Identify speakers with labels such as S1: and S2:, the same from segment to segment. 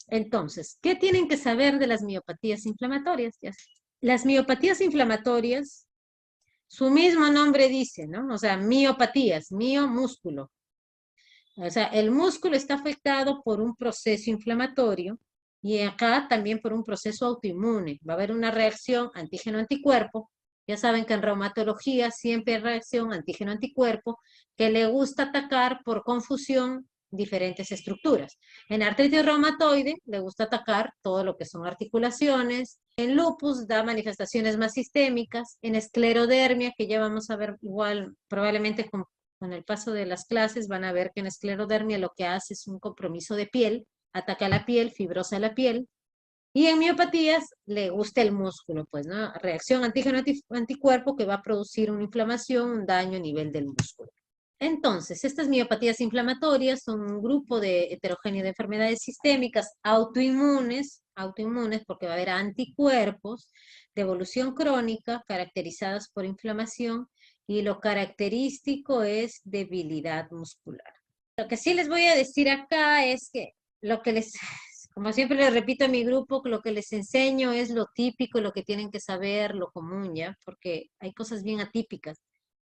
S1: Entonces, ¿qué tienen que saber de las miopatías inflamatorias? Las miopatías inflamatorias, su mismo nombre dice, ¿no? O sea, miopatías, mio, músculo. O sea, el músculo está afectado por un proceso inflamatorio y acá también por un proceso autoinmune. Va a haber una reacción antígeno-anticuerpo. Ya saben que en reumatología siempre hay reacción antígeno-anticuerpo que le gusta atacar por confusión diferentes estructuras. En artritis reumatoide le gusta atacar todo lo que son articulaciones. En lupus da manifestaciones más sistémicas. En esclerodermia, que ya vamos a ver igual probablemente con el paso de las clases van a ver que en esclerodermia lo que hace es un compromiso de piel, ataca la piel, fibrosa la piel, y en miopatías le gusta el músculo, pues, ¿no? Reacción antígeno-anticuerpo que va a producir una inflamación, un daño a nivel del músculo. Entonces, estas miopatías inflamatorias son un grupo de heterogéneo de enfermedades sistémicas autoinmunes porque va a haber anticuerpos de evolución crónica caracterizadas por inflamación y lo característico es debilidad muscular. Lo que sí les voy a decir acá es que lo que les, como siempre les repito a mi grupo, lo que les enseño es lo típico, lo que tienen que saber, lo común, ¿ya? Porque hay cosas bien atípicas.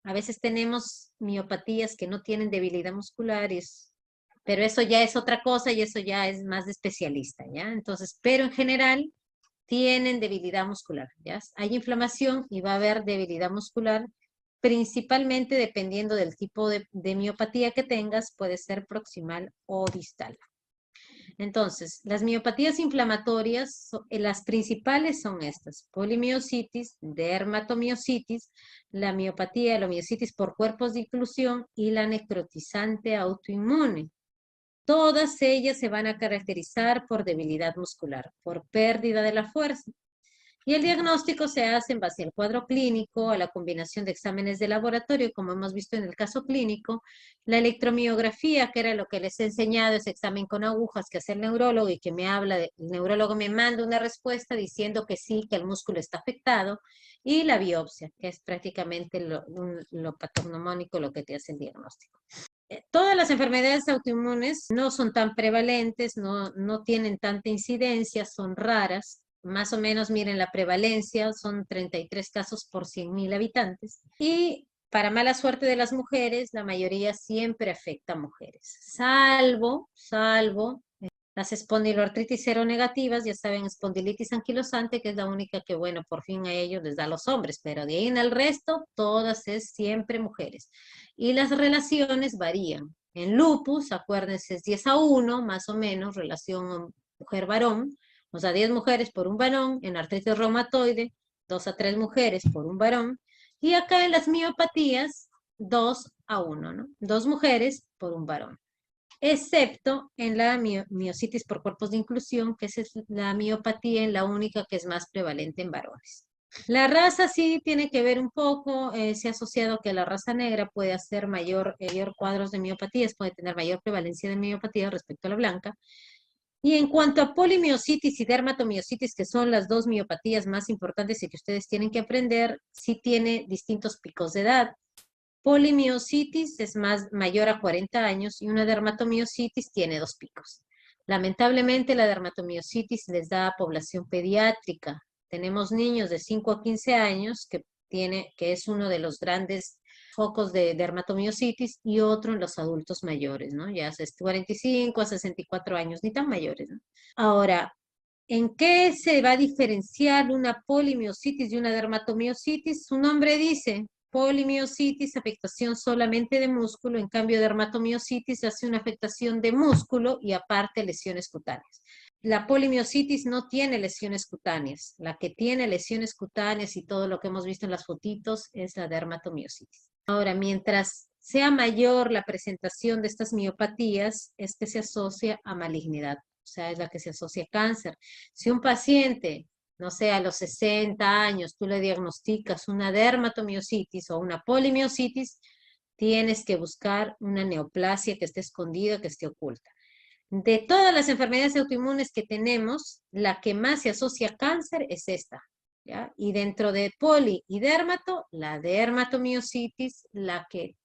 S1: A veces tenemos miopatías que no tienen debilidad muscular, pero eso ya es otra cosa y eso ya es más de especialista, ¿ya? Entonces, pero en general tienen debilidad muscular, ¿ya? Hay inflamación y va a haber debilidad muscular, principalmente dependiendo del tipo de miopatía que tengas, puede ser proximal o distal. Entonces, las miopatías inflamatorias, las principales son estas: polimiositis, dermatomiositis, la miopatía, la miositis por cuerpos de inclusión y la necrotizante autoinmune. Todas ellas se van a caracterizar por debilidad muscular, por pérdida de la fuerza. Y el diagnóstico se hace en base al cuadro clínico, a la combinación de exámenes de laboratorio, como hemos visto en el caso clínico, la electromiografía, que era lo que les he enseñado, ese examen con agujas que hace el neurólogo y que me habla, el neurólogo me manda una respuesta diciendo que sí, que el músculo está afectado, y la biopsia, que es prácticamente lo patognomónico, lo que te hace el diagnóstico. Todas las enfermedades autoinmunes no son tan prevalentes, no tienen tanta incidencia, son raras. Más o menos, miren, la prevalencia son 33 casos por 100.000 habitantes. Y para mala suerte de las mujeres, la mayoría siempre afecta a mujeres, salvo las espondiloartritis seronegativas, ya saben, espondilitis anquilosante, que es la única que, bueno, por fin a ellos les da a los hombres, pero de ahí en el resto, todas es siempre mujeres. Y las relaciones varían. En lupus, acuérdense, es 10-1, más o menos, relación mujer-varón, o sea, 10 mujeres por un varón. En artritis reumatoide, 2-3 mujeres por un varón. Y acá en las miopatías, 2-1, ¿no? 2 mujeres por un varón, excepto en la miositis por cuerpos de inclusión, que es la miopatía, en la única que es más prevalente en varones. La raza sí tiene que ver un poco, se ha asociado que la raza negra puede hacer mayor cuadros de miopatías, puede tener mayor prevalencia de miopatía respecto a la blanca. Y en cuanto a polimiositis y dermatomiositis, que son las dos miopatías más importantes y que ustedes tienen que aprender, sí tiene distintos picos de edad. Polimiositis es mayor a 40 años y una dermatomiositis tiene 2 picos. Lamentablemente la dermatomiositis les da a población pediátrica. Tenemos niños de 5 a 15 años que es uno de los grandes focos de dermatomiositis, y otro en los adultos mayores, ¿no? Ya es 45 a 64 años, ni tan mayores, ¿no? Ahora, ¿en qué se va a diferenciar una polimiositis y una dermatomiositis? Su nombre dice, polimiositis, afectación solamente de músculo, en cambio dermatomiositis hace una afectación de músculo y aparte lesiones cutáneas. La polimiositis no tiene lesiones cutáneas, la que tiene lesiones cutáneas y todo lo que hemos visto en las fotitos es la dermatomiositis. Ahora, mientras sea mayor la presentación de estas miopatías, es que se asocia a malignidad, o sea, es la que se asocia a cáncer. Si un paciente, no sé, a los 60 años, tú le diagnosticas una dermatomiositis o una polimiositis, tienes que buscar una neoplasia que esté escondida, que esté oculta. De todas las enfermedades autoinmunes que tenemos, la que más se asocia a cáncer es esta, ¿ya? Y dentro de poli y dermato, la dermatomiositis, la que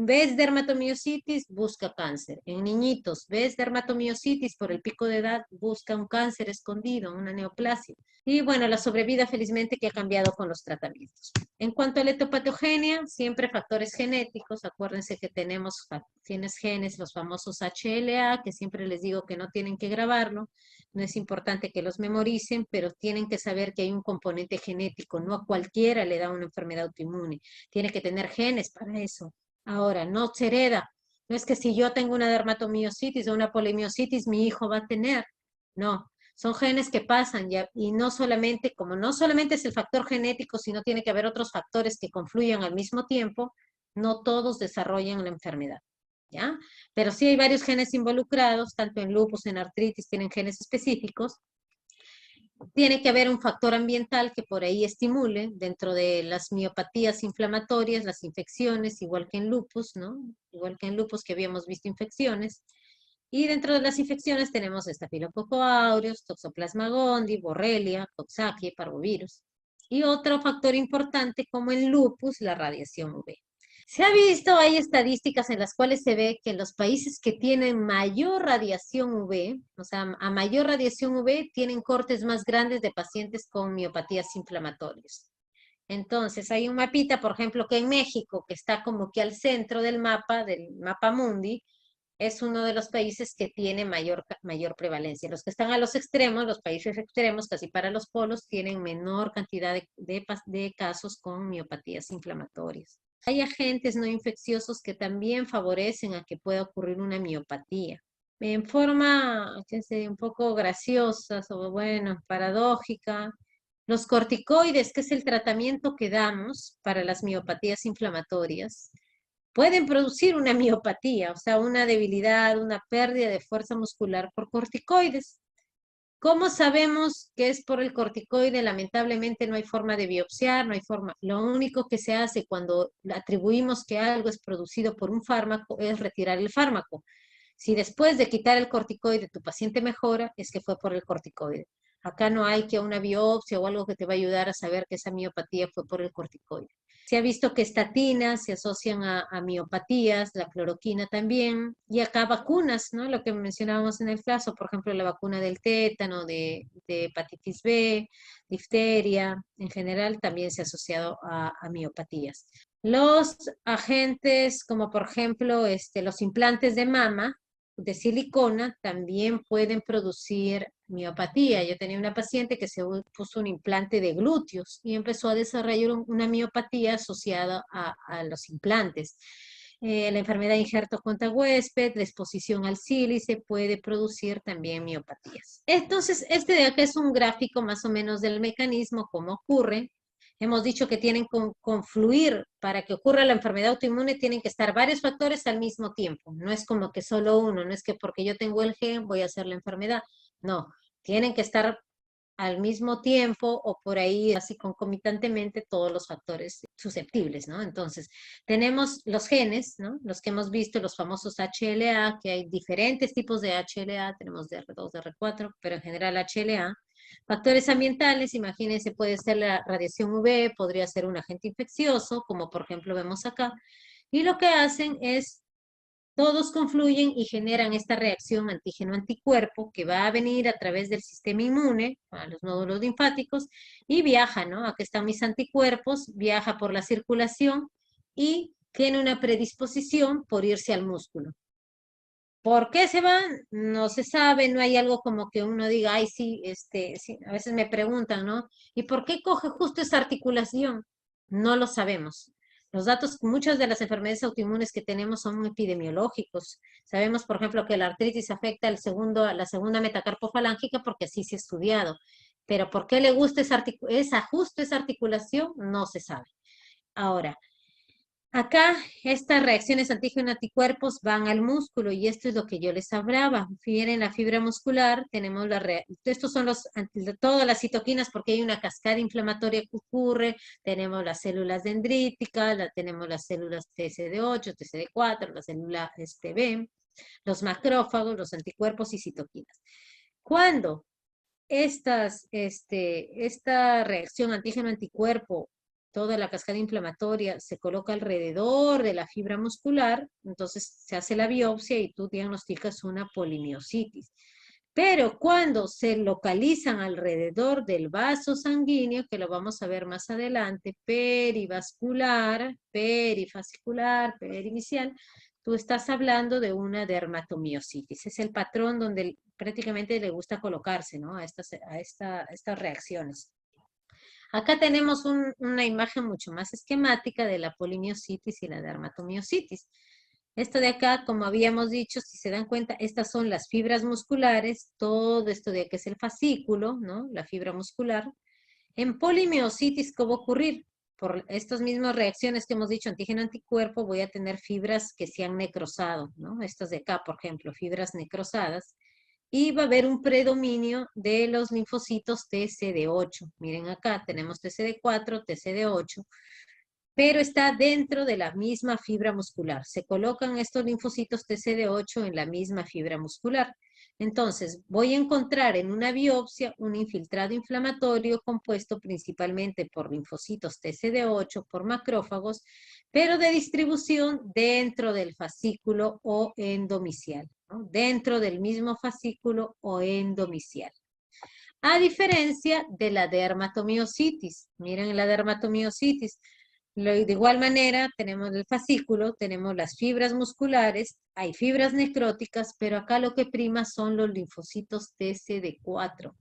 S1: ¿Ves dermatomiositis? Busca cáncer. En niñitos, ¿ves dermatomiositis? Por el pico de edad, busca un cáncer escondido, una neoplasia. Y bueno, la sobrevida felizmente que ha cambiado con los tratamientos. En cuanto a la etopatogenia, siempre factores genéticos. Acuérdense que tienes genes, los famosos HLA, que siempre les digo que no tienen que grabarlo. No es importante que los memoricen, pero tienen que saber que hay un componente genético. No a cualquiera le da una enfermedad autoinmune. Tiene que tener genes para eso. Ahora, no se hereda. No es que si yo tengo una dermatomiositis o una polimiositis, mi hijo va a tener. No, son genes que pasan ya, y no solamente, como no solamente es el factor genético, sino tiene que haber otros factores que confluyan al mismo tiempo, no todos desarrollan la enfermedad. ¿Ya? Pero sí hay varios genes involucrados, tanto en lupus, en artritis, tienen genes específicos. Tiene que haber un factor ambiental que por ahí estimule dentro de las miopatías inflamatorias, las infecciones, igual que en lupus, ¿no? Igual que en lupus que habíamos visto infecciones. Y dentro de las infecciones tenemos Staphylococcus aureus, Toxoplasma gondii, Borrelia, Coxsackie, parvovirus. Y otro factor importante como en lupus, la radiación UV. Se ha visto, hay estadísticas en las cuales se ve que los países que tienen mayor radiación UV, o sea, a mayor radiación UV, tienen cortes más grandes de pacientes con miopatías inflamatorias. Entonces, hay un mapita, por ejemplo, que en México, que está como que al centro del mapa mundi, es uno de los países que tiene mayor prevalencia. Los que están a los extremos, los países extremos, casi para los polos, tienen menor cantidad de casos con miopatías inflamatorias. Hay agentes no infecciosos que también favorecen a que pueda ocurrir una miopatía. En forma, que sé, un poco graciosa, o bueno, paradójica, los corticoides, que es el tratamiento que damos para las miopatías inflamatorias, pueden producir una miopatía, o sea, una debilidad, una pérdida de fuerza muscular por corticoides. ¿Cómo sabemos que es por el corticoide? Lamentablemente no hay forma de biopsiar, no hay forma. Lo único que se hace cuando atribuimos que algo es producido por un fármaco es retirar el fármaco. Si después de quitar el corticoide tu paciente mejora, es que fue por el corticoide. Acá no hay que una biopsia o algo que te va a ayudar a saber que esa miopatía fue por el corticoide. Se ha visto que estatinas se asocian a miopatías, la cloroquina también, y acá vacunas, ¿no? Lo que mencionábamos en el caso, por ejemplo, la vacuna del tétano, de hepatitis B, difteria, en general también se ha asociado a miopatías. Los agentes, como por ejemplo los implantes de mama, de silicona también pueden producir miopatía. Yo tenía una paciente que se puso un implante de glúteos y empezó a desarrollar una miopatía asociada a los implantes. La enfermedad de injerto contra huésped, la exposición al sílice puede producir también miopatías. Entonces, este de acá es un gráfico más o menos del mecanismo, cómo ocurre. Hemos dicho que tienen que confluir para que ocurra la enfermedad autoinmune, tienen que estar varios factores al mismo tiempo. No es como que solo uno, no es que porque yo tengo el gen voy a hacer la enfermedad. No, tienen que estar al mismo tiempo o por ahí así concomitantemente todos los factores susceptibles, ¿no? Entonces, tenemos los genes, ¿no? Los que hemos visto, los famosos HLA, que hay diferentes tipos de HLA, tenemos DR2, DR4, pero en general HLA. Factores ambientales, imagínense, puede ser la radiación UV, podría ser un agente infeccioso, como por ejemplo vemos acá, y lo que hacen es, todos confluyen y generan esta reacción antígeno-anticuerpo que va a venir a través del sistema inmune, a los nódulos linfáticos, y viaja, ¿no? Aquí están mis anticuerpos, viaja por la circulación y tiene una predisposición por irse al músculo. ¿Por qué se van? No se sabe, no hay algo como que uno diga, ay, sí, sí, a veces me preguntan, ¿no? ¿Y por qué coge justo esa articulación? No lo sabemos. Los datos, muchas de las enfermedades autoinmunes que tenemos son epidemiológicos. Sabemos, por ejemplo, que la artritis afecta a la segunda metacarpofalángica porque así se ha estudiado. Pero ¿por qué le gusta justo esa articulación? No se sabe. Ahora, acá estas reacciones antígeno-anticuerpos van al músculo y esto es lo que yo les hablaba. Miren la fibra muscular, tenemos estos son todas las citoquinas porque hay una cascada inflamatoria que ocurre, tenemos las células dendríticas, tenemos las células TCD8, TCD4, la célula B, los macrófagos, los anticuerpos y citoquinas. Cuando esta reacción antígeno-anticuerpo toda la cascada inflamatoria se coloca alrededor de la fibra muscular, entonces se hace la biopsia y tú diagnosticas una polimiositis. Pero cuando se localizan alrededor del vaso sanguíneo, que lo vamos a ver más adelante, perivascular, perifascicular, perimicial, tú estás hablando de una dermatomiositis. Es el patrón donde prácticamente le gusta colocarse, ¿no? A estas reacciones. Acá tenemos una imagen mucho más esquemática de la polimiositis y la dermatomiositis. Esto de acá, como habíamos dicho, si se dan cuenta, estas son las fibras musculares, todo esto de aquí es el fascículo, ¿no? La fibra muscular. En polimiositis, ¿qué va a ocurrir? Por estas mismas reacciones que hemos dicho, antígeno-anticuerpo, voy a tener fibras que se han necrosado, ¿no? Estas de acá, por ejemplo, fibras necrosadas. Y va a haber un predominio de los linfocitos TCD8. Miren acá, tenemos TCD4, TCD8, pero está dentro de la misma fibra muscular. Se colocan estos linfocitos TCD8 en la misma fibra muscular. Entonces, voy a encontrar en una biopsia un infiltrado inflamatorio compuesto principalmente por linfocitos TCD8, por macrófagos, pero de distribución dentro del fascículo o endomicial, ¿no? Dentro del mismo fascículo o endomicial. A diferencia de la dermatomiositis. Miren la dermatomiositis. De igual manera, tenemos el fascículo, tenemos las fibras musculares, hay fibras necróticas, pero acá lo que prima son los linfocitos TCD4.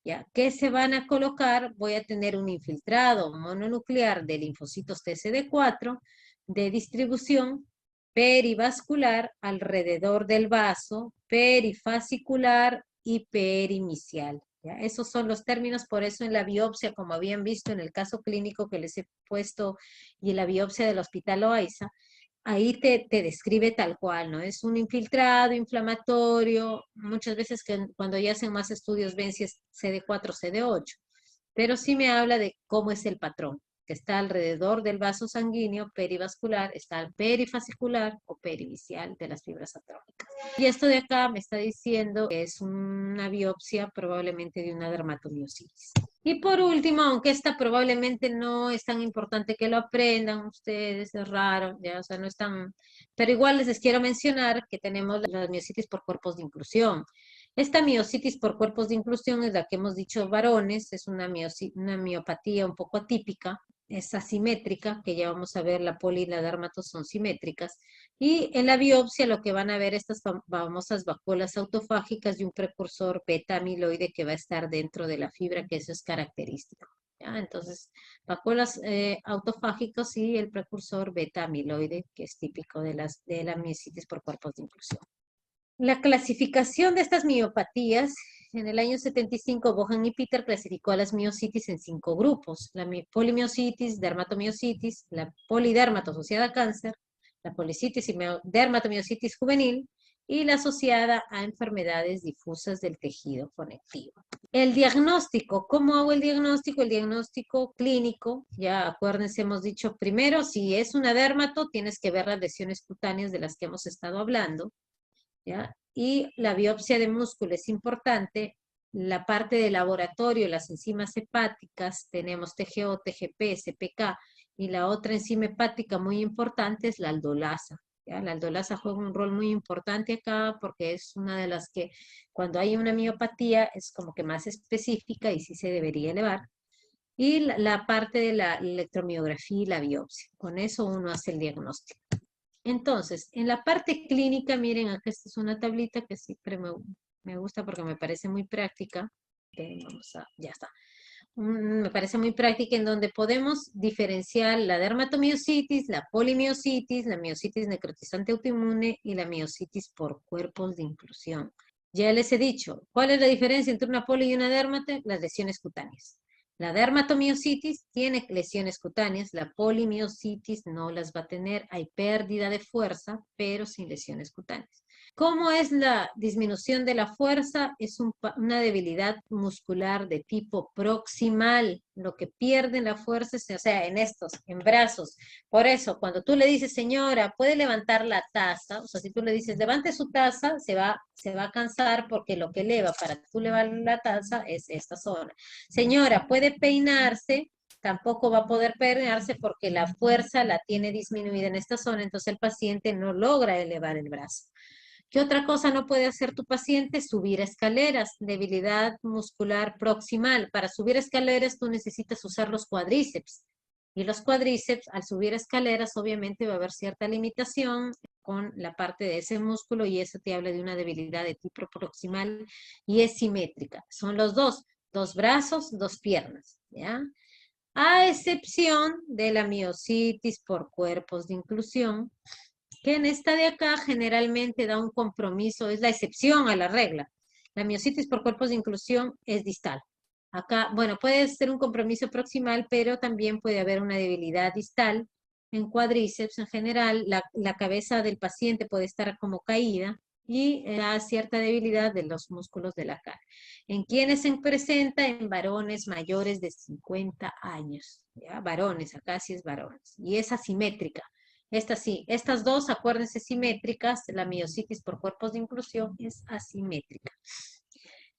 S1: ¿Ya? ¿Qué se van a colocar? Voy a tener un infiltrado mononuclear de linfocitos TCD4 de distribución perivascular alrededor del vaso, perifascicular y perimicial. ¿Ya? Esos son los términos, por eso en la biopsia, como habían visto en el caso clínico que les he puesto y en la biopsia del Hospital Loaiza, ahí te describe tal cual, ¿no? Es un infiltrado inflamatorio, muchas veces cuando ya hacen más estudios ven si es CD4 o CD8, pero sí me habla de cómo es el patrón, que está alrededor del vaso sanguíneo perivascular, está el perifascicular o perivicial de las fibras atróficas. Y esto de acá me está diciendo que es una biopsia probablemente de una dermatomiositis. Y por último, aunque esta probablemente no es tan importante que lo aprendan ustedes, es raro, ya, o sea, no es tan... Pero igual les quiero mencionar que tenemos la miositis por cuerpos de inclusión. Esta miositis por cuerpos de inclusión es la que hemos dicho varones, es una miopatía un poco atípica, es asimétrica, que ya vamos a ver, la poli y la dermato son simétricas, y en la biopsia lo que van a ver estas famosas vacuolas autofágicas y un precursor beta-amiloide que va a estar dentro de la fibra, que eso es característico. ¿Ya? Entonces, vacuolas autofágicas y el precursor beta-amiloide, que es típico de la miositis por cuerpos de inclusión. La clasificación de estas miopatías, en el año 75, Bohan y Peter clasificó a las miositis en 5 grupos: la polimiositis, dermatomiositis, la polidermato asociada a cáncer, la policitis y dermatomiositis juvenil, y la asociada a enfermedades difusas del tejido conectivo. El diagnóstico, ¿cómo hago el diagnóstico? El diagnóstico clínico, ya acuérdense, hemos dicho primero, si es una dermato, tienes que ver las lesiones cutáneas de las que hemos estado hablando, ¿ya? Y la biopsia de músculo es importante. La parte de laboratorio, las enzimas hepáticas, tenemos TGO, TGP, SPK, y la otra enzima hepática muy importante es la aldolasa. ¿Ya? La aldolasa juega un rol muy importante acá porque es una de las que cuando hay una miopatía es como que más específica y sí se debería elevar. Y la parte de la electromiografía y la biopsia. Con eso uno hace el diagnóstico. Entonces, en la parte clínica, miren, acá esta es una tablita que siempre me gusta porque me parece muy práctica. Ya está. Me parece muy práctica en donde podemos diferenciar la dermatomiositis, la polimiositis, la miositis necrotizante autoinmune y la miositis por cuerpos de inclusión. Ya les he dicho, ¿cuál es la diferencia entre una poli y una dermata? Las lesiones cutáneas. La dermatomiositis tiene lesiones cutáneas, la polimiositis no las va a tener, hay pérdida de fuerza, pero sin lesiones cutáneas. ¿Cómo es la disminución de la fuerza? Es una debilidad muscular de tipo proximal. Lo que pierden la fuerza es, o sea, en brazos. Por eso, cuando tú le dices, señora, ¿puede levantar la taza? O sea, si tú le dices, levante su taza, se va a cansar porque lo que eleva para tú levantar la taza es esta zona. Señora, ¿puede peinarse? tampoco va a poder permearse porque la fuerza la tiene disminuida en esta zona, entonces el paciente no logra elevar el brazo. ¿Qué otra cosa no puede hacer tu paciente? Subir escaleras, debilidad muscular proximal. Para subir escaleras tú necesitas usar los cuádriceps. Y los cuádriceps, al subir escaleras, obviamente va a haber cierta limitación con la parte de ese músculo y eso te habla de una debilidad de tipo proximal y es simétrica. Son los dos brazos, dos piernas, ¿ya? A excepción de la miositis por cuerpos de inclusión, que en esta de acá generalmente da un compromiso, es la excepción a la regla. La miositis por cuerpos de inclusión es distal. Acá, bueno, puede ser un compromiso proximal, pero también puede haber una debilidad distal en cuádriceps en general. La cabeza del paciente puede estar como caída y da cierta debilidad de los músculos de la cara. ¿En quiénes se presenta? En varones mayores de 50 años. ¿Ya? Varones, acá sí es varones. Y es asimétrica. Estas sí, estas dos, acuérdense, simétricas, la miositis por cuerpos de inclusión es asimétrica.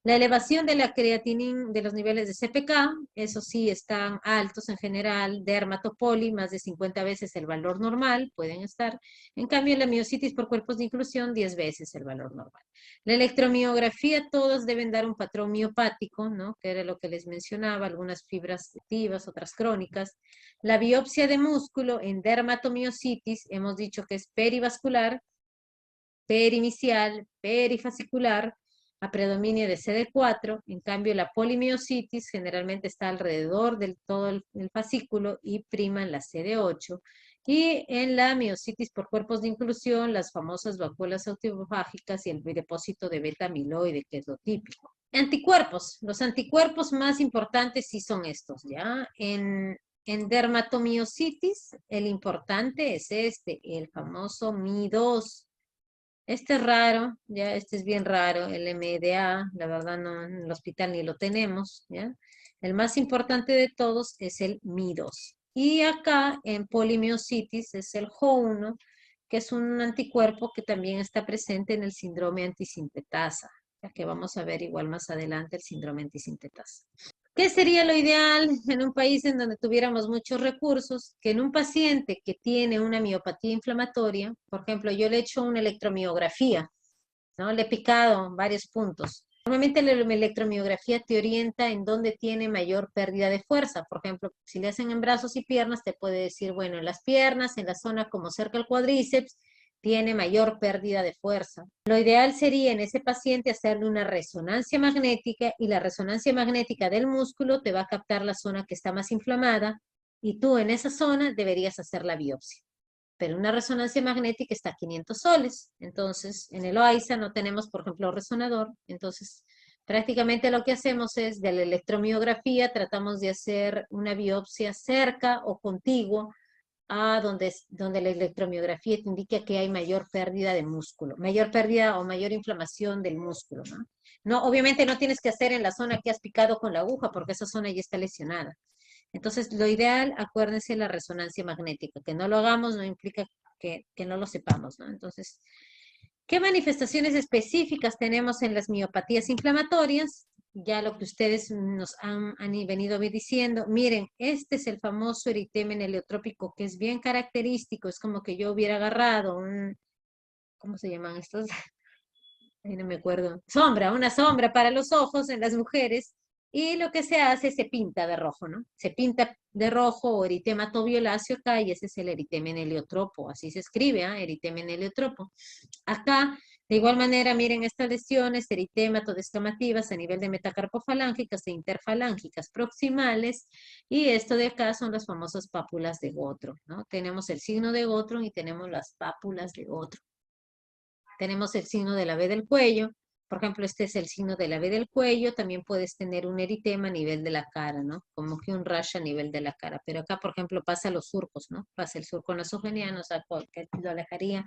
S1: La elevación de la creatinina, de los niveles de CPK, eso sí, están altos en general, dermatopoli, más de 50 veces el valor normal, pueden estar. En cambio, la miositis por cuerpos de inclusión, 10 veces el valor normal. La electromiografía, todos deben dar un patrón miopático, ¿no? Que era lo que les mencionaba, algunas fibras activas, otras crónicas. La biopsia de músculo en dermatomiositis, hemos dicho que es perivascular, perinicial, perifascicular, a predominio de CD4, en cambio la polimiositis generalmente está alrededor del todo el fascículo y prima en la CD8, y en la miositis por cuerpos de inclusión, las famosas vacuolas autofágicas y el depósito de beta-amiloide, que es lo típico. Anticuerpos, los anticuerpos más importantes sí son estos, ¿ya? En dermatomiositis, el importante es el famoso Mi2. Este es raro, ya, este es bien raro, el MDA, la verdad no, en el hospital ni lo tenemos, ¿ya? El más importante de todos es el Mi2. Y acá en polimiositis es el Jo1, que es un anticuerpo que también está presente en el síndrome antisintetasa, ya que vamos a ver igual más adelante el síndrome antisintetasa. ¿Qué sería lo ideal en un país en donde tuviéramos muchos recursos? Que en un paciente que tiene una miopatía inflamatoria, por ejemplo, yo le he hecho una electromiografía, ¿no? Le he picado varios puntos. Normalmente la electromiografía te orienta en dónde tiene mayor pérdida de fuerza. Por ejemplo, si le hacen en brazos y piernas, te puede decir, bueno, en las piernas, en la zona como cerca del cuádriceps, tiene mayor pérdida de fuerza. Lo ideal sería en ese paciente hacerle una resonancia magnética y la resonancia magnética del músculo te va a captar la zona que está más inflamada y tú en esa zona deberías hacer la biopsia. Pero una resonancia magnética está a 500 soles. Entonces, en el OAISA no tenemos, por ejemplo, resonador. Entonces, prácticamente lo que hacemos es de la electromiografía, tratamos de hacer una biopsia cerca o contiguo a donde la electromiografía te indica que hay mayor pérdida de músculo, mayor pérdida o mayor inflamación del músculo, ¿no? No, obviamente no tienes que hacer en la zona que has picado con la aguja, porque esa zona ya está lesionada. Entonces, lo ideal, acuérdense, la resonancia magnética. Que no lo hagamos no implica que no lo sepamos, ¿no? Entonces, ¿qué manifestaciones específicas tenemos en las miopatías inflamatorias? Ya lo que ustedes nos han venido diciendo. Miren, este es el famoso eritema heliotrópico que es bien característico. Es como que yo hubiera agarrado un, ¿cómo se llaman estos? Ahí no me acuerdo. Una sombra para los ojos en las mujeres. Y lo que se hace, se pinta de rojo, ¿no? Se pinta de rojo o eritema violáceo acá, y ese es el eritema heliotropo, así se escribe, ¿eh? Eritema heliotropo. Acá, de igual manera, miren estas lesiones, eritema-descamativas a nivel de metacarpofalángicas e interfalángicas proximales, y esto de acá son las famosas pápulas de Gottron, ¿no? Tenemos el signo de Gottron y tenemos las pápulas de Gottron. Tenemos el signo de la V del cuello. Por ejemplo, este es el signo de la V del cuello. También puedes tener un eritema a nivel de la cara, ¿no? Como que un rash a nivel de la cara. Pero acá, por ejemplo, pasa los surcos, ¿no? Pasa el surco nasogeniano, o sea, que lo alejaría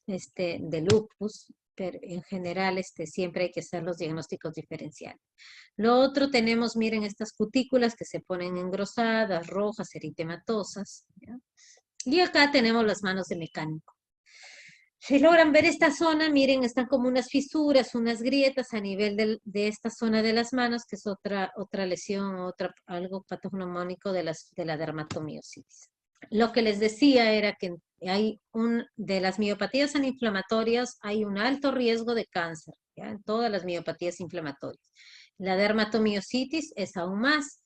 S1: de lupus. Pero en general, siempre hay que hacer los diagnósticos diferenciales. Lo otro tenemos, miren, estas cutículas que se ponen engrosadas, rojas, eritematosas, ¿ya? Y acá tenemos las manos de mecánico. Si logran ver esta zona, miren, están como unas fisuras, unas grietas a nivel de esta zona de las manos, que es otra lesión, algo patognomónico de la dermatomiositis. Lo que les decía era que de las miopatías antiinflamatorias hay un alto riesgo de cáncer, ¿ya? En todas las miopatías inflamatorias. La dermatomiositis es aún más.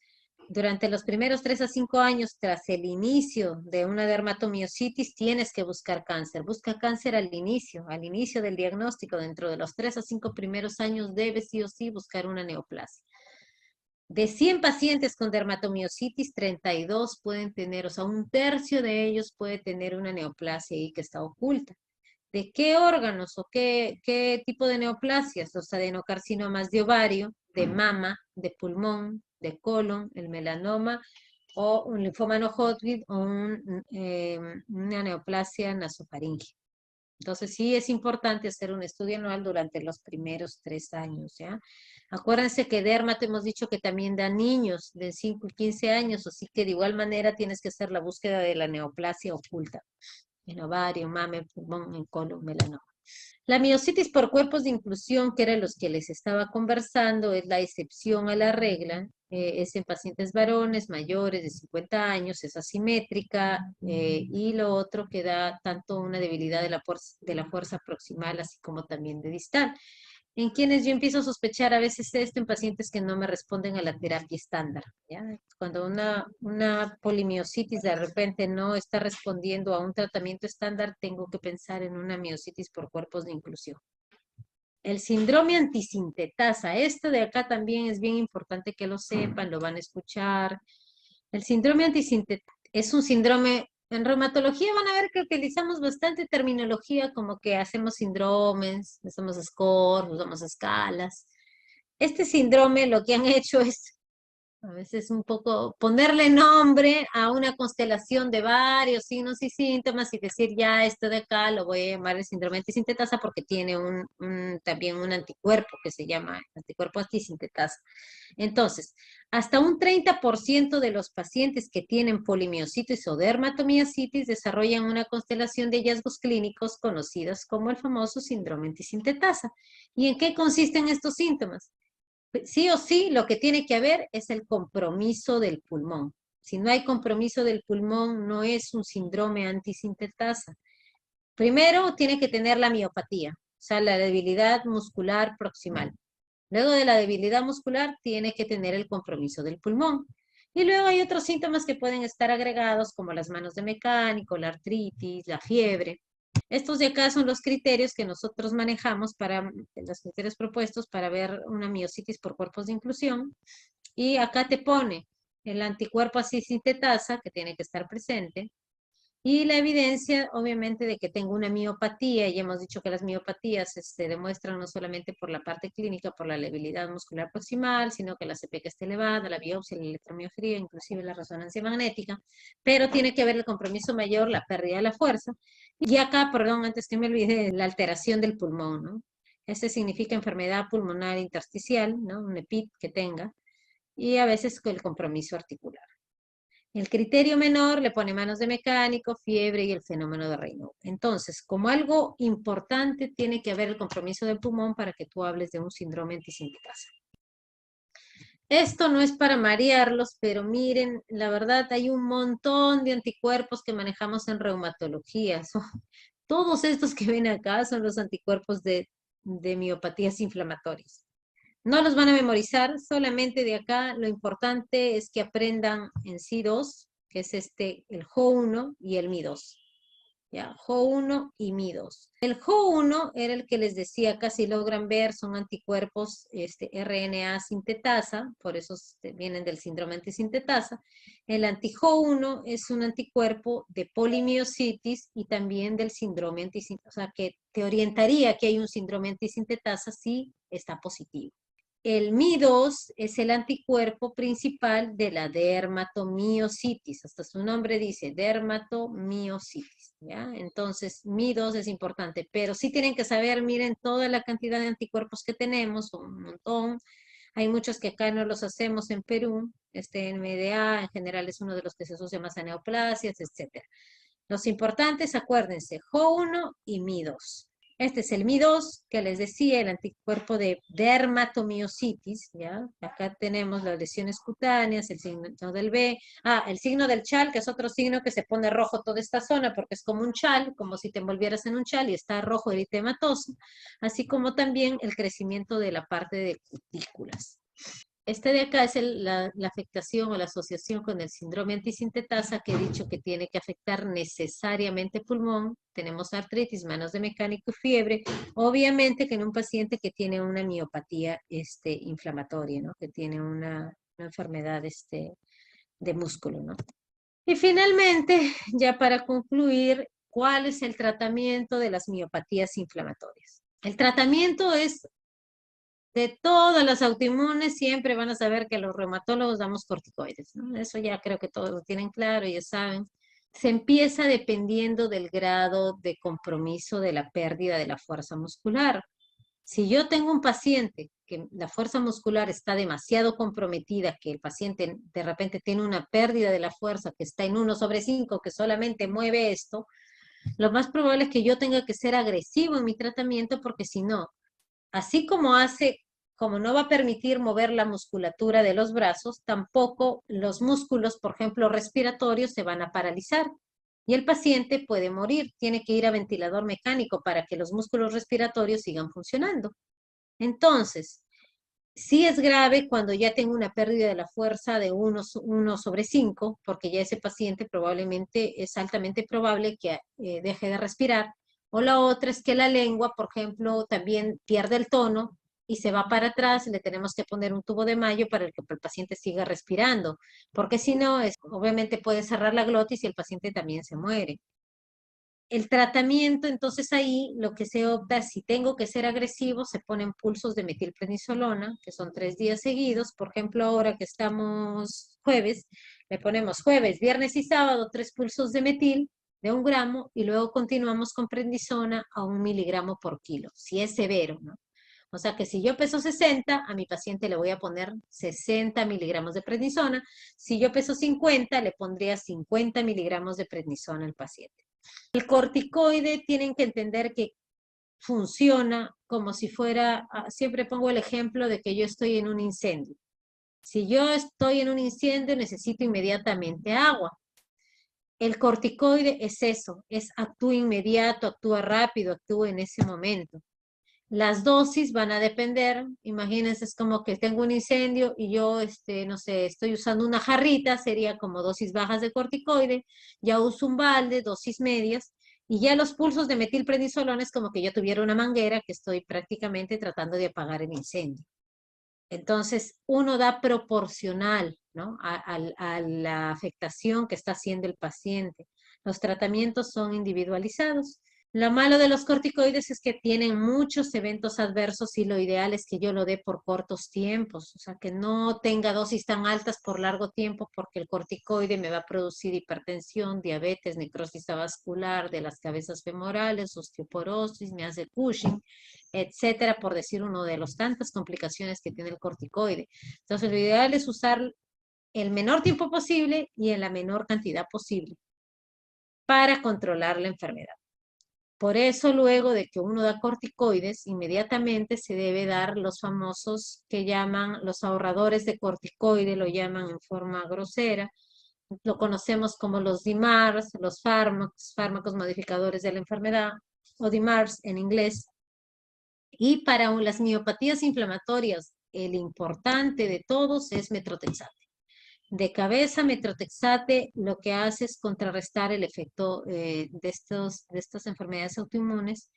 S1: Durante los primeros 3 a 5 años tras el inicio de una dermatomiositis tienes que buscar cáncer. Busca cáncer al inicio del diagnóstico. Dentro de los 3 a 5 primeros años debes sí o sí buscar una neoplasia. De 100 pacientes con dermatomiositis, 32 pueden tener, o sea, un tercio de ellos puede tener una neoplasia ahí que está oculta. ¿De qué órganos o qué tipo de neoplasias? Los adenocarcinomas de ovario, de mama, de pulmón, de colon, el melanoma o un linfoma no Hodgkin o una neoplasia nasofaringea. Entonces sí es importante hacer un estudio anual durante los primeros 3 años, ¿ya? Acuérdense que dermato hemos dicho que también da niños de 5 y 15 años, así que de igual manera tienes que hacer la búsqueda de la neoplasia oculta en ovario, mama, en pulmón, en colon, melanoma. La miositis por cuerpos de inclusión, que eran los que les estaba conversando, es la excepción a la regla, es en pacientes varones mayores de 50 años, es asimétrica, y lo otro que da tanto una debilidad de la fuerza proximal, así como también de distal. En quienes yo empiezo a sospechar a veces esto en pacientes que no me responden a la terapia estándar, ¿ya? Cuando una polimiositis de repente no está respondiendo a un tratamiento estándar, tengo que pensar en una miositis por cuerpos de inclusión. El síndrome antisintetasa, esto de acá también es bien importante que lo sepan, lo van a escuchar. El síndrome antisintetasa es un síndrome, en reumatología van a ver que utilizamos bastante terminología como que hacemos síndromes, hacemos scores, usamos escalas. Este síndrome lo que han hecho es a veces un poco ponerle nombre a una constelación de varios signos y síntomas y decir ya esto de acá lo voy a llamar el síndrome antisintetasa porque tiene también un anticuerpo que se llama anticuerpo antisintetasa. Entonces, hasta un 30% de los pacientes que tienen polimiositis o dermatomiositis desarrollan una constelación de hallazgos clínicos conocidos como el famoso síndrome antisintetasa. ¿Y en qué consisten estos síntomas? Sí o sí, lo que tiene que haber es el compromiso del pulmón. Si no hay compromiso del pulmón, no es un síndrome antisintetasa. Primero, tiene que tener la miopatía, o sea, la debilidad muscular proximal. Luego de la debilidad muscular, tiene que tener el compromiso del pulmón. Y luego hay otros síntomas que pueden estar agregados, como las manos de mecánico, la artritis, la fiebre. Estos de acá son los criterios que nosotros manejamos los criterios propuestos para ver una miositis por cuerpos de inclusión. Y acá te pone el anticuerpo sintetasa, que tiene que estar presente, y la evidencia, obviamente, de que tengo una miopatía, y hemos dicho que las miopatías se demuestran no solamente por la parte clínica, por la debilidad muscular proximal, sino que la CPK está elevada, la biopsia, la electromiometría, inclusive la resonancia magnética, pero tiene que haber el compromiso mayor, la pérdida de la fuerza. Y acá, perdón, antes que me olvide, la alteración del pulmón, ¿no? Este significa enfermedad pulmonar intersticial, ¿no? Un EPIT que tenga, y a veces el compromiso articular. El criterio menor le pone manos de mecánico, fiebre y el fenómeno de Raynaud. Entonces, como algo importante, tiene que haber el compromiso del pulmón para que tú hables de un síndrome antisintetasa. Esto no es para marearlos, pero miren, la verdad hay un montón de anticuerpos que manejamos en reumatología. Todos estos que ven acá son los anticuerpos de miopatías inflamatorias. No los van a memorizar, solamente de acá lo importante es que aprendan en sí dos, que es el JO1 y el MI2. ¿Ya? JO1 y MI2. El JO1 era el que les decía, acá si logran ver, son anticuerpos RNA sintetasa, por eso vienen del síndrome antisintetasa. El anti-JO1 es un anticuerpo de polimiositis y también del síndrome antisintetasa, o sea, que te orientaría que hay un síndrome antisintetasa si está positivo. El MI2 es el anticuerpo principal de la dermatomiositis. Hasta su nombre dice dermatomiositis, ¿ya? Entonces, MI2 es importante, pero sí tienen que saber, miren, toda la cantidad de anticuerpos que tenemos, son un montón. Hay muchos que acá no los hacemos en Perú. MDA en general es uno de los que se asocia más a neoplasias, etc. Los importantes, acuérdense, Jo1 y Mi2. Este es el Mi2, que les decía, el anticuerpo de dermatomiositis, ¿ya? Acá tenemos las lesiones cutáneas, el signo del B. El signo del chal, que es otro signo que se pone rojo toda esta zona, porque es como un chal, como si te envolvieras en un chal y está rojo eritematoso, así como también el crecimiento de la parte de cutículas. Este de acá es la afectación o la asociación con el síndrome antisintetasa que he dicho que tiene que afectar necesariamente pulmón. Tenemos artritis, manos de mecánico y fiebre. Obviamente que en un paciente que tiene una miopatía inflamatoria, ¿no? Que tiene una enfermedad de músculo, ¿no? Y finalmente, ya para concluir, ¿cuál es el tratamiento de las miopatías inflamatorias? El tratamiento es de todas las autoinmunes, siempre van a saber que los reumatólogos damos corticoides, ¿no? Eso ya creo que todos lo tienen claro, ya saben. Se empieza dependiendo del grado de compromiso de la pérdida de la fuerza muscular. Si yo tengo un paciente que la fuerza muscular está demasiado comprometida, que el paciente de repente tiene una pérdida de la fuerza que está en 1/5, que solamente mueve esto, lo más probable es que yo tenga que ser agresivo en mi tratamiento, porque si no, así como no va a permitir mover la musculatura de los brazos, tampoco los músculos, por ejemplo, respiratorios, se van a paralizar. Y el paciente puede morir, tiene que ir a ventilador mecánico para que los músculos respiratorios sigan funcionando. Entonces, sí es grave cuando ya tengo una pérdida de la fuerza de 1/5, porque ya ese paciente probablemente es altamente probable que deje de respirar. O la otra es que la lengua, por ejemplo, también pierde el tono y se va para atrás, y le tenemos que poner un tubo de mayo para que el paciente siga respirando, porque si no, obviamente puede cerrar la glotis y el paciente también se muere. El tratamiento, entonces ahí lo que se opta, si tengo que ser agresivo, se ponen pulsos de metilprednisolona, que son 3 días seguidos. Por ejemplo, ahora que estamos jueves, le ponemos jueves, viernes y sábado 3 pulsos de metil de 1 gramo y luego continuamos con prednisona a 1 miligramo por kilo, si es severo, ¿no? O sea que si yo peso 60, a mi paciente le voy a poner 60 miligramos de prednisona. Si yo peso 50, le pondría 50 miligramos de prednisona al paciente. El corticoide tienen que entender que funciona como si fuera, siempre pongo el ejemplo de que yo estoy en un incendio. Si yo estoy en un incendio, necesito inmediatamente agua. El corticoide es eso, actúa inmediato, actúa rápido, actúa en ese momento. Las dosis van a depender, imagínense, es como que tengo un incendio y yo, no sé, estoy usando una jarrita, sería como dosis bajas de corticoide, ya uso un balde, dosis medias, y ya los pulsos de metilprednisolona es como que yo tuviera una manguera que estoy prácticamente tratando de apagar el incendio. Entonces, uno da proporcional, ¿no? a la afectación que está haciendo el paciente. Los tratamientos son individualizados. Lo malo de los corticoides es que tienen muchos eventos adversos y lo ideal es que yo lo dé por cortos tiempos, o sea, que no tenga dosis tan altas por largo tiempo, porque el corticoide me va a producir hipertensión, diabetes, necrosis vascular de las cabezas femorales, osteoporosis, me hace Cushing, etcétera, por decir uno de las tantas complicaciones que tiene el corticoide. Entonces, lo ideal es usar el menor tiempo posible y en la menor cantidad posible para controlar la enfermedad. Por eso, luego de que uno da corticoides, inmediatamente se debe dar los famosos que llaman los ahorradores de corticoide, lo llaman en forma grosera. Lo conocemos como los DMARDs, los fármacos modificadores de la enfermedad, o DMARDs en inglés. Y para las miopatías inflamatorias, el importante de todos es metrotexate. De cabeza, metrotexate lo que hace es contrarrestar el efecto de estas enfermedades autoinmunes.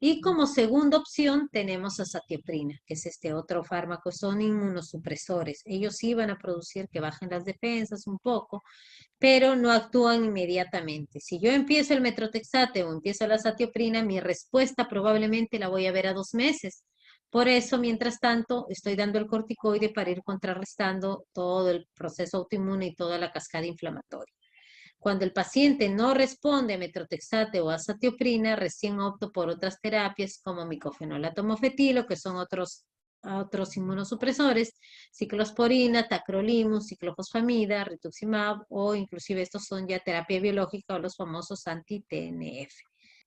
S1: Y como segunda opción tenemos azatioprina, que es este otro fármaco, son inmunosupresores. Ellos sí van a producir que bajen las defensas un poco, pero no actúan inmediatamente. Si yo empiezo el metrotexate o empiezo la azatioprina, mi respuesta probablemente la voy a ver a 2 meses. Por eso, mientras tanto, estoy dando el corticoide para ir contrarrestando todo el proceso autoinmune y toda la cascada inflamatoria. Cuando el paciente no responde a metrotexate o azatioprina, recién opto por otras terapias como micofenolato mofetilo, que son otros a otros inmunosupresores, ciclosporina, tacrolimus, ciclofosfamida, rituximab, o inclusive estos son ya terapia biológica o los famosos anti-TNF.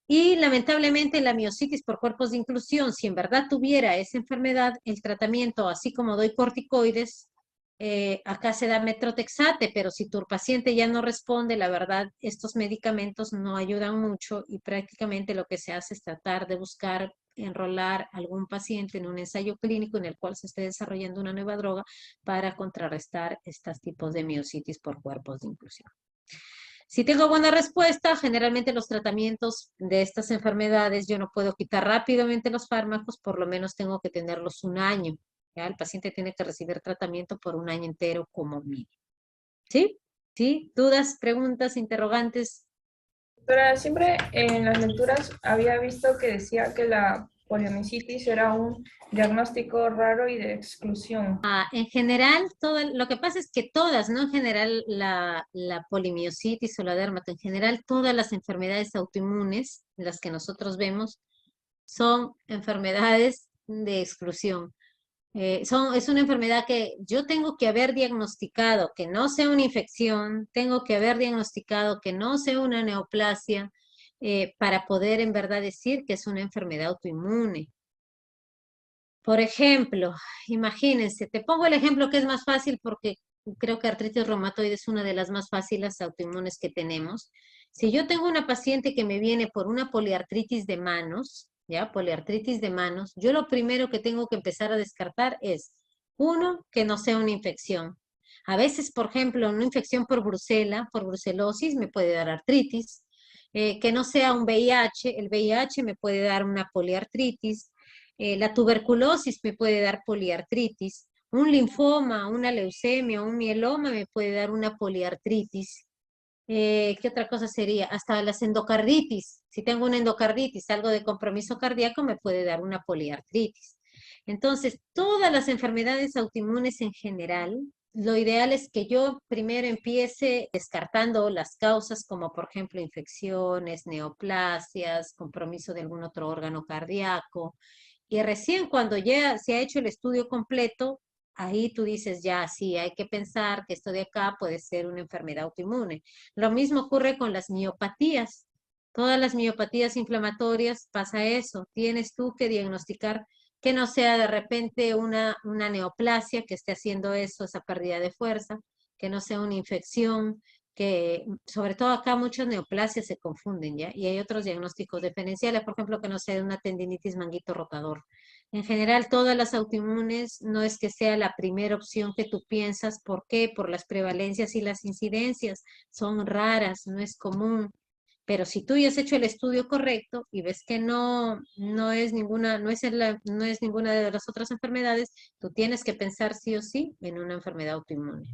S1: Y lamentablemente la miositis por cuerpos de inclusión, si en verdad tuviera esa enfermedad, el tratamiento, así como doy corticoides, acá se da metrotexate, pero si tu paciente ya no responde, la verdad, estos medicamentos no ayudan mucho y prácticamente lo que se hace es tratar de buscar enrolar algún paciente en un ensayo clínico en el cual se esté desarrollando una nueva droga para contrarrestar estos tipos de miositis por cuerpos de inclusión. Si tengo buena respuesta, generalmente los tratamientos de estas enfermedades yo no puedo quitar rápidamente los fármacos, por lo menos tengo que tenerlos un año. ¿Ya? El paciente tiene que recibir tratamiento por un año entero como mínimo. ¿Sí? ¿Sí? ¿Dudas, preguntas, interrogantes?
S2: Doctora, siempre en las lecturas había visto que decía que la poliomielitis era un diagnóstico raro y de exclusión.
S1: En general, lo que pasa es que todas, no en general la polimiositis o la dermato, en general todas las enfermedades autoinmunes, las que nosotros vemos, son enfermedades de exclusión. Es una enfermedad que yo tengo que haber diagnosticado que no sea una infección, tengo que haber diagnosticado que no sea una neoplasia, para poder en verdad decir que es una enfermedad autoinmune. Por ejemplo, imagínense, te pongo el ejemplo que es más fácil porque creo que artritis reumatoide es una de las más fáciles autoinmunes que tenemos. Si yo tengo una paciente que me viene por una poliartritis de manos, ¿ya? Poliartritis de manos, yo lo primero que tengo que empezar a descartar es, uno, que no sea una infección. A veces, por ejemplo, una infección por brucela, por brucelosis, me puede dar artritis. Que no sea un VIH, el VIH me puede dar una poliartritis. La tuberculosis me puede dar poliartritis. Un linfoma, una leucemia, un mieloma me puede dar una poliartritis. ¿Qué otra cosa sería? Hasta las endocarditis. Si tengo una endocarditis, algo de compromiso cardíaco, me puede dar una poliartritis. Entonces, todas las enfermedades autoinmunes en general, lo ideal es que yo primero empiece descartando las causas como por ejemplo infecciones, neoplasias, compromiso de algún otro órgano cardíaco, y recién cuando ya se ha hecho el estudio completo, ahí tú dices, ya, sí, hay que pensar que esto de acá puede ser una enfermedad autoinmune. Lo mismo ocurre con las miopatías. Todas las miopatías inflamatorias pasa eso. Tienes tú que diagnosticar que no sea de repente una neoplasia que esté haciendo eso, esa pérdida de fuerza, que no sea una infección, que sobre todo acá muchas neoplasias se confunden, ¿ya? Y hay otros diagnósticos diferenciales, por ejemplo, que no sea una tendinitis manguito rotador. En general, todas las autoinmunes no es que sea la primera opción que tú piensas. ¿Por qué? Por las prevalencias y las incidencias. Son raras, no es común. Pero si tú ya has hecho el estudio correcto y ves que no es ninguna, no es ninguna de las otras enfermedades, tú tienes que pensar sí o sí en una enfermedad autoinmune.